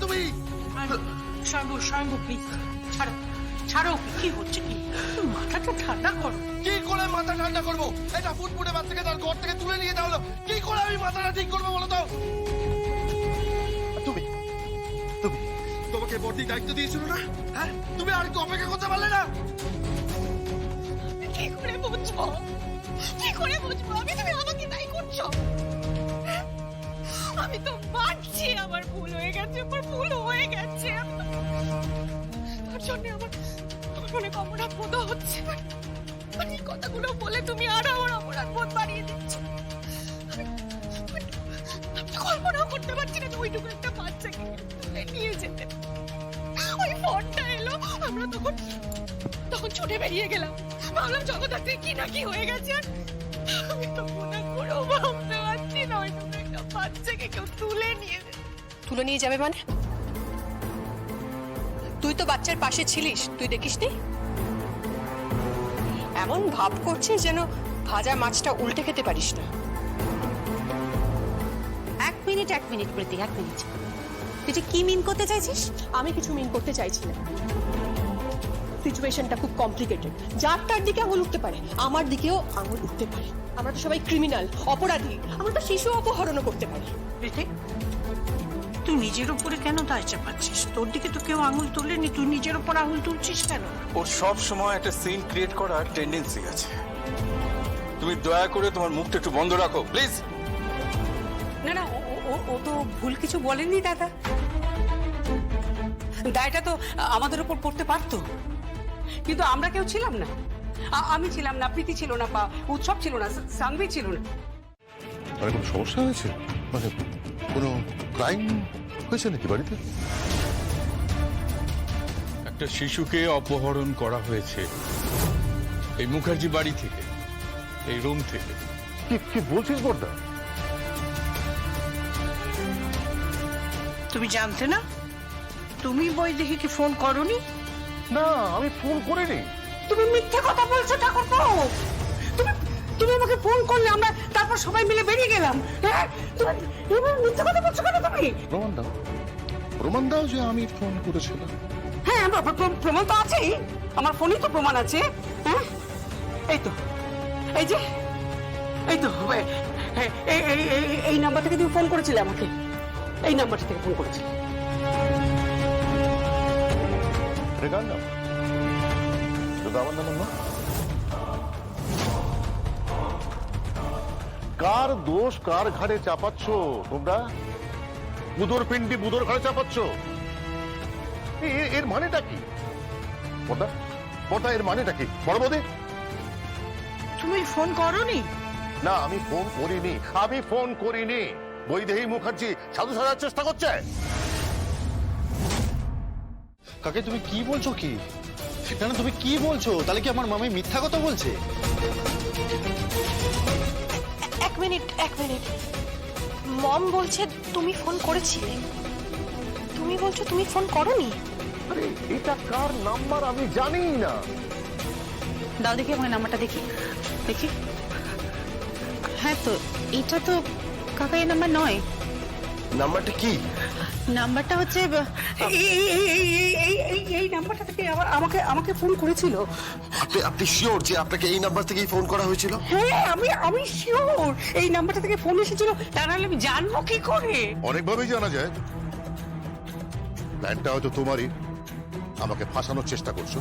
তুমি? স্বয়ং প্লিজ ছাড়ো ছাড়ো, কি হচ্ছে কি? মাথাটা ঠান্ডা করো। কি করে মাথা ঠান্ডা করবো? এটা ফুটফুটে বাচ্চাকে তার ঘর থেকে তুলে নিয়ে যাওয়া হলো, কি করে আমি মাথাটা ঠিক করবো বলো তো? তুমি তুমি তোমাকে বর্দি দায়িত্ব দিয়েছিল না? হ্যাঁ, তুমি আর একটু অপেক্ষা করতে পারলে না? কি করে বুঝবো? কি করে বুঝবো আমি তুমি আমাকে তাই করছো? আমি তো মানছি আমার ভুল হয়ে গেছে, আমার ভুল হয়ে গেছে। তার জন্য আমার অনেক অপরাধ বোধ হচ্ছে। এই কথাগুলো বলে তুমি আরো আমার অপরাধ বোধ বাড়িয়ে দিচ্ছ। আমি কল্পনাও করতে পারছি না যে ওইটুকু একটা বাচ্চাকে নিয়ে যেতে। ওই ফোনটা এলো, আমরা তখন ছুটে বেরিয়ে গেলাম। ভাবলাম জগদ্ধাত্রী কি না কি হয়ে গেছে। আমি তো মনে করেও ভাবতে পারছি না ওইটুকু একটা বাচ্চাকে কেউ তুলে নিয়ে যাবে মানে? তুই তো বাচ্চার পাশে ছিলিস, তুই দেখিসনি? এমন ভাব করছিস যেন ভাজা মাছটা উল্টে খেতে পারিস না। এক মিনিট প্রীতি, এক মিনিট। তুই যে কি মিন করতে চাইছিস? আমি কিছু মিন করতে চাইছি না। সিচুয়েশনটা খুব কমপ্লিকেটেড। যার তার দিকে আঙুল উঠতে পারে, আমার দিকেও আঙুল উঠতে পারে। আমরা তো সবাই ক্রিমিনাল, অপরাধী। আমরা তো শিশু অপহরণও করতে পারি। তুই নিজের উপরে কেন দায় চাপাচ্ছিস? তোর দিকে তো কেউ আঙুল তুলেনি, তুই নিজের উপর আঙুল তুলছিস কেন? ওর সব সময় একটা সিন ক্রিয়েট করার টেন্ডেন্সি আছে। তুমি দয়া করে তোমার মুখটা একটু বন্ধ রাখো প্লিজ। না না, ও তো ভুল কিছু বলেনি দাদা। দায়টা তো আমাদের উপর পড়তে পারতো, কিন্তু আমরা কেউ ছিলাম না। আমি ছিলাম না, প্রীতি ছিল না, বা উৎসব ছিল না, সানভি ছিল না। মানে কোনো সমস্যা হয়েছে? মানে কোনো ক্রাইম হয়েছে নাকি বাড়িতে? একটা শিশুকে অপহরণ করা হয়েছে এই মুখার্জি বাড়ি থেকে, এই রুম থেকে। কি বলছিস বড়দা? তুমি জানতে না? তুমি বৈদেহীকে ফোন করনি? না, আমি ফোন করিনি। তুমি মিথ্যে কথা বলছো ঠাকুরপো। তুমি আমাকে ফোন করলে, আমরা তারপর সবাই মিলে বেরিয়ে গেলাম। হ্যাঁ, তুমি মিথ্যে কথা বলছো কেন তুমি? প্রমাণ দাও যে আমি ফোন করেছিলাম। হ্যাঁ, প্রমাণ তো আছেই, আমার ফোনেই তো প্রমাণ আছে। হ্যাঁ, এই তো, এই তো এই নাম্বার থেকে তুমি ফোন করেছিলে আমাকে। এই নাম্বার থেকে ফোন করেছিলে। কার নাম? আমার নাম না। কার দোষ কার ঘাড়ে চাপাচ্ছ তোমরা? বুদোর পিন্ডি বুদোর ঘাড়ে চাপাচ্ছ। এর মানেটা কি? বড়দা, এর মানেটা কি? বড় বৌদি, তুমি ফোন করনি? না, আমি ফোন করিনি। বৈদেহী মুখার্জি সাধু সাজার চেষ্টা করছে। কাকে তুমি কি বলছো? কি না, তুমি কি বলছো? তাহলে কি আমার মামি মিথ্যা কথা বলছে? এক মিনিট। মম বলছে তুমি ফোন করেছিলে। তুমি বলছো তুমি ফোন করোনি? আরে এটা কার নাম্বার আমি জানি না। দাও দেখি আমার নাম্বারটা, দেখি। হ্যাঁ, তো এটা তো কাকা এই নাম্বার নয়। নাম্বারটা কি? নাম্বারটা হচ্ছে এই নাম্বারটা থেকে আমাকে ফোন করেছিল। আপনি শিওর যে আপনাকে এই নাম্বার থেকেই ফোন করা হয়েছিল? হ্যাঁ, আমি শিওর এই নাম্বারটা থেকে ফোন এসেছিল। তা নাহলে আমি জানবো কি করে? অনেকভাবেই জানা যায়। প্ল্যানটা হয়তো তোমারই, আমাকে ফাঁসানোর চেষ্টা করছো।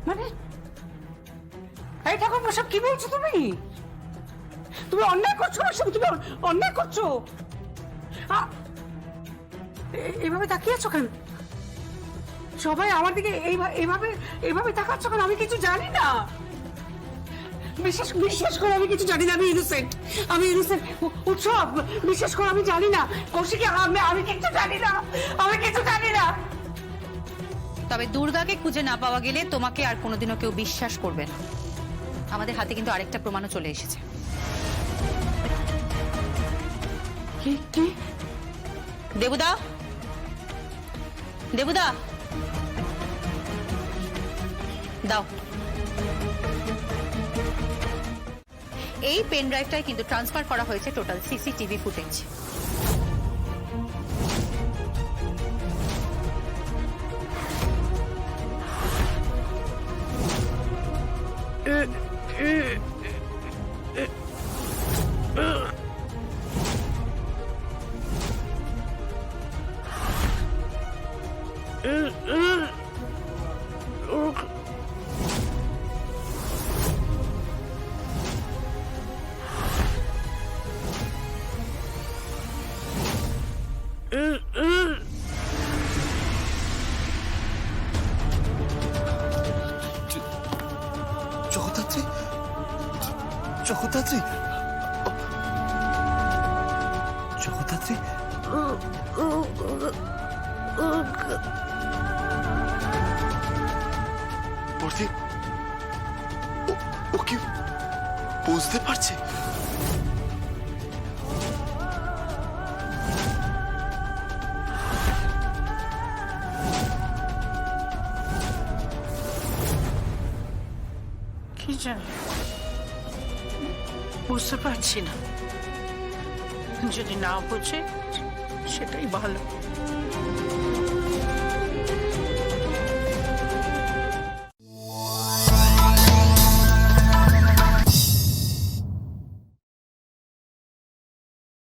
মানে এই ঠাকুর সব কি বলছো তুমি? তুমি অন্যায় করছো না? তুমি অন্যায় করছো। এইভাবে তাকিয়ে আছো কেন? সবাই আমার দিকে এইভাবে তাকাচ্ছ কেন? আমি কিছু জানি না। বিশ্বাস করে আমি কিছু জানি না। আমি ইনোসেন্ট। উৎসব, বিশ্বাস করে আমি জানি না। কৌশিক, আমি কিছু জানি না। তবে দুর্গাকে খুঁজে না পাওয়া গেলে তোমাকে আর কোনোদিনও কেউ বিশ্বাস করবে না। আমাদের হাতে কিন্তু আরেকটা প্রমাণও চলে এসেছে। কি? দেবুদা, দাও। এই পেন ড্রাইভটাই কিন্তু ট্রান্সফার করা হয়েছে total CCTV footage. Jagaddhatri Jagaddhatri Jagaddhatri বর্দি ও কি বুঝতে পারছে? কি জানি, বুঝতে পারছি না। যদি না বোঝে সেটাই ভালো।